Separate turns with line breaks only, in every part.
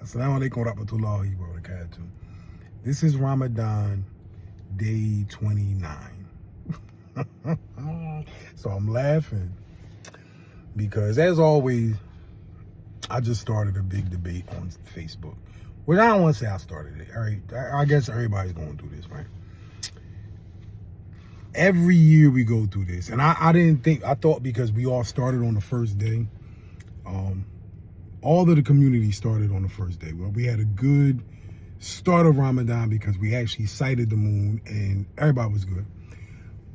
Assalamu alaikum warahmatullahi wabarakatuh. This is Ramadan day 29. So I'm laughing because, as always, I just started a big debate on Facebook. Well, I don't want to say I started it. All right, I guess everybody's going through this, right? Every year we go through this, and I thought because we all started on the first day, all of the community started on the first day. Well, we had a good start of Ramadan because we actually sighted the moon and everybody was good.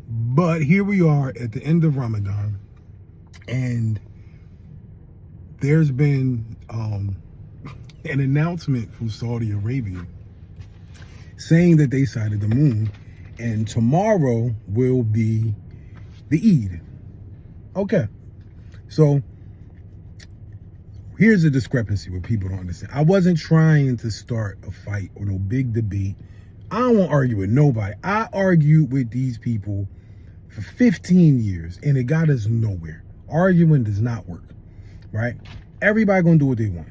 But here we are at the end of Ramadan, and there's been an announcement from Saudi Arabia saying that they sighted the moon, and tomorrow will be the Eid. Okay, so here's a discrepancy where people don't understand. I wasn't trying to start a fight or no big debate. I don't want to argue with nobody. I argued with these people for 15 years and it got us nowhere. Arguing does not work, right? Everybody gonna do what they want.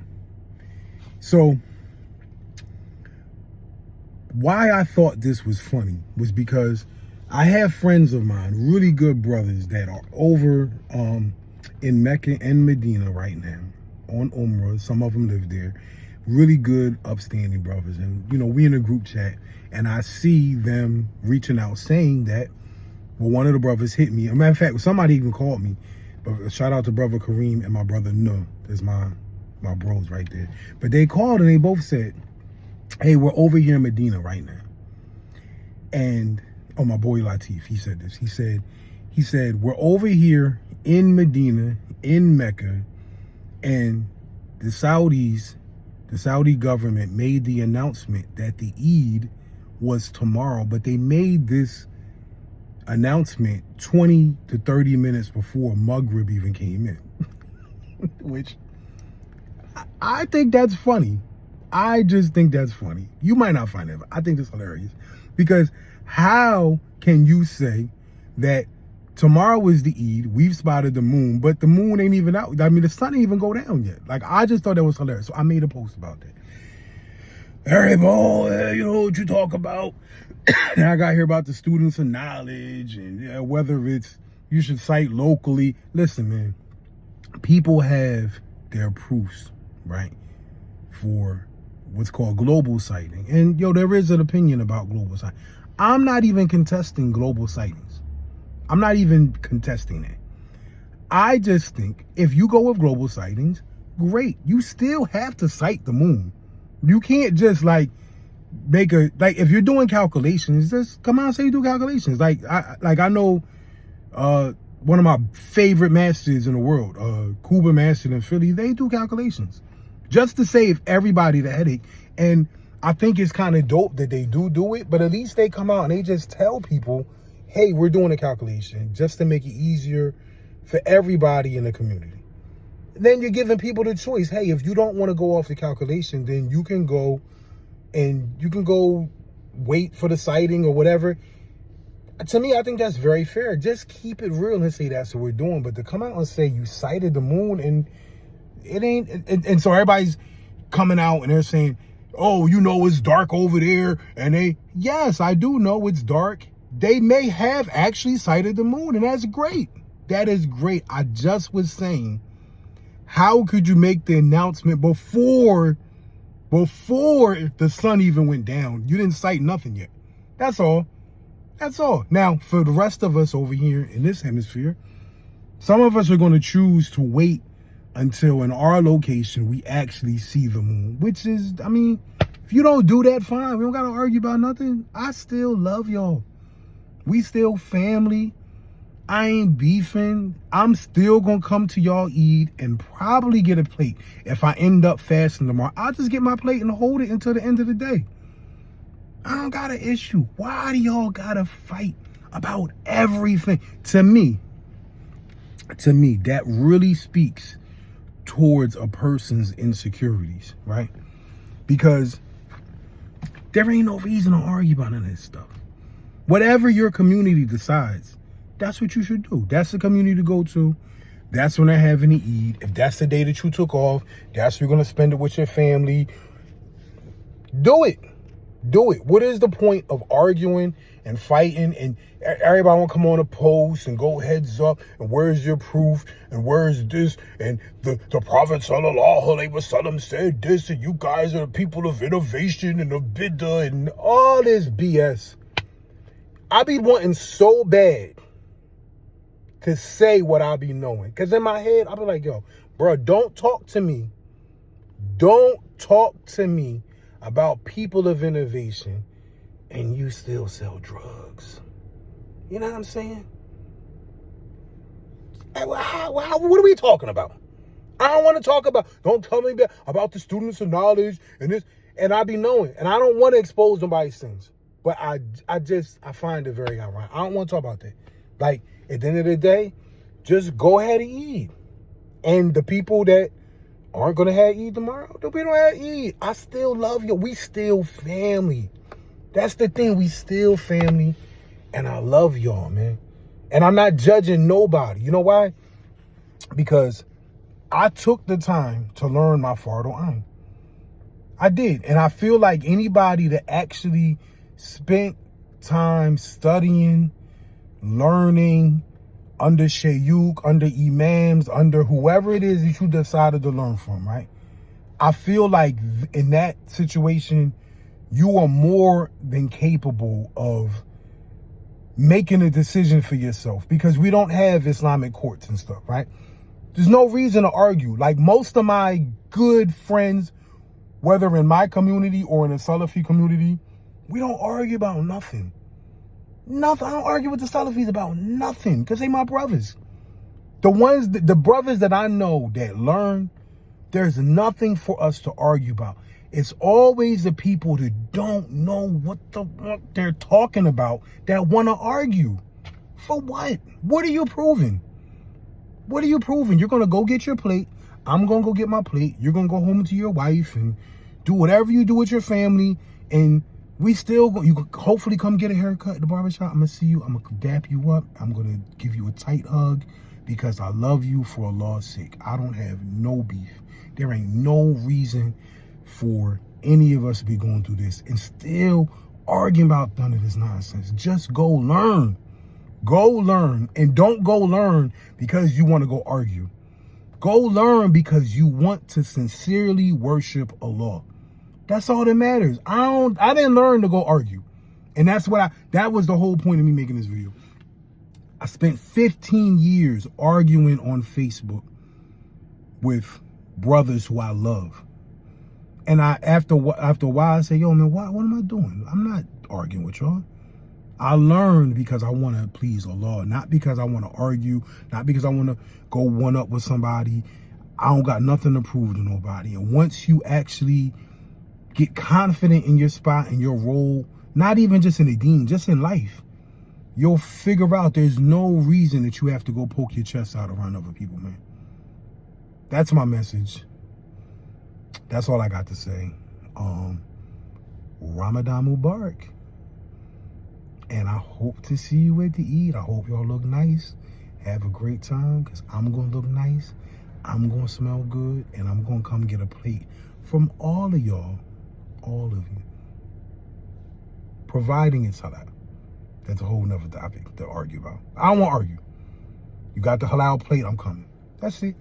So why I thought this was funny was because I have friends of mine, really good brothers that are over in Mecca and Medina right now on Umrah. Some of them live there. Really good, upstanding brothers. And, you know, we in a group chat and I see them reaching out saying that, well, one of the brothers hit me. As a matter of fact, somebody even called me. But shout out to brother Kareem and my brother Nuh. There's my bros right there. But they called and they both said, hey, we're over here in Medina right now. And, oh, my boy Latif, he said this. He said, we're over here in Medina, in Mecca, and the Saudi government made the announcement that the Eid was tomorrow, but they made this announcement 20 to 30 minutes before Maghrib even came in. Which I think that's funny. I just think that's funny. You might not find that, but I think that's hilarious. Because how can you say that tomorrow is the Eid, we've spotted the moon, but the moon ain't even out? I mean, the sun ain't even go down yet. Like, I just thought that was hilarious. So I made a post about that. Hey, boy, you know what you talk about? And I got here about the students of knowledge and whether it's you should cite locally. Listen, man, people have their proofs, right, for what's called global sighting. And, there is an opinion about global sighting. I'm not even contesting global sightings. I'm not even contesting that. I just think if you go with global sightings, great. You still have to sight the moon. You can't just if you're doing calculations, just come out and say you do calculations. I know one of my favorite masters in the world, Cuba Master in Philly, they do calculations just to save everybody the headache. And I think it's kind of dope that they do it, but at least they come out and they just tell people, hey, we're doing a calculation just to make it easier for everybody in the community. Then you're giving people the choice. Hey, if you don't want to go off the calculation, then you can go wait for the sighting or whatever. To me, I think that's very fair. Just keep it real and say that's what we're doing. But to come out and say you sighted the moon and it ain't, and so everybody's coming out and they're saying, oh, it's dark over there. And yes, I do know it's dark. They may have actually sighted the moon, and that's great. That is great. I just was saying, how could you make the announcement before the sun even went down? You didn't sight nothing yet. That's all. That's all. Now, for the rest of us over here in this hemisphere, some of us are going to choose to wait until in our location we actually see the moon, which is, I mean, if you don't do that, fine. We don't got to argue about nothing. I still love y'all. We still family. I ain't beefing. I'm still going to come to y'all Eid and probably get a plate. If I end up fasting tomorrow, I'll just get my plate and hold it until the end of the day. I don't got an issue. Why do y'all got to fight about everything? To me, that really speaks towards a person's insecurities, right? Because there ain't no reason to argue about none of this stuff. Whatever your community decides, that's what you should do. That's the community to go to. That's when they're having the Eid. If that's the day that you took off, that's where you're going to spend it with your family. Do it. Do it. What is the point of arguing and fighting and everybody want to come on a post and go heads up and where's your proof and where's this and the Prophet sallallahu alaihi wasallam said this and you guys are the people of innovation and of bid'ah and all this BS. I be wanting so bad to say what I be knowing. Because in my head, I be like, yo, bro, don't talk to me. Don't talk to me about people of innovation and you still sell drugs. You know what I'm saying? What are we talking about? I don't want to talk about, don't tell me about the students of knowledge and this, and I be knowing. And I don't want to expose nobody's sins. But I find it very ironic. I don't want to talk about that. Like, at the end of the day, just go ahead and eat. And the people that aren't going to have Eid tomorrow, they'll be have Eid. I still love you. We still family. That's the thing. We still family. And I love y'all, man. And I'm not judging nobody. You know why? Because I took the time to learn my Fardo Ain. I did. And I feel like anybody that actually spent time studying, learning, under Shaykh, under Imams, under whoever it is that you decided to learn from, right? I feel like in that situation, you are more than capable of making a decision for yourself because we don't have Islamic courts and stuff, right? There's no reason to argue. Like most of my good friends, whether in my community or in the Salafi community, we don't argue about nothing. Nothing. I don't argue with the Salafis about nothing because they my brothers. The brothers that I know that learn, there's nothing for us to argue about. It's always the people that don't know what they're talking about that want to argue. For what? What are you proving? What are you proving? You're going to go get your plate. I'm going to go get my plate. You're going to go home to your wife and do whatever you do with your family. And we still, you can hopefully come get a haircut at the barbershop. I'm going to see you. I'm going to dap you up. I'm going to give you a tight hug because I love you for Allah's sake. I don't have no beef. There ain't no reason for any of us to be going through this and still arguing about none of this nonsense. Just go learn. Go learn. And don't go learn because you want to go argue. Go learn because you want to sincerely worship Allah. That's all that matters. I didn't learn to go argue. And that was the whole point of me making this video. I spent 15 years arguing on Facebook with brothers who I love. And after a while, I said, yo, man, what am I doing? I'm not arguing with y'all. I learned because I want to please Allah, not because I want to argue, not because I want to go one up with somebody. I don't got nothing to prove to nobody. And once you actually get confident in your spot and your role, not even just in the deen, just in life, you'll figure out there's no reason that you have to go poke your chest out around other people, man. That's my message. That's all I got to say. Ramadan Mubarak. And I hope to see you at the Eid. I hope y'all look nice. Have a great time because I'm going to look nice. I'm going to smell good. And I'm going to come get a plate from all of y'all. All of you. Providing it's halal. That's a whole nother topic to argue about. I don't want to argue. You got the halal plate, I'm coming. That's it.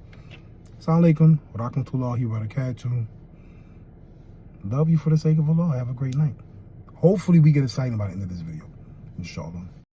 Assalamu alaikum. Wa rahmatullahi wa barakatuh. Love you for the sake of Allah. Have a great night. Hopefully we get excited by the end of this video. Inshallah.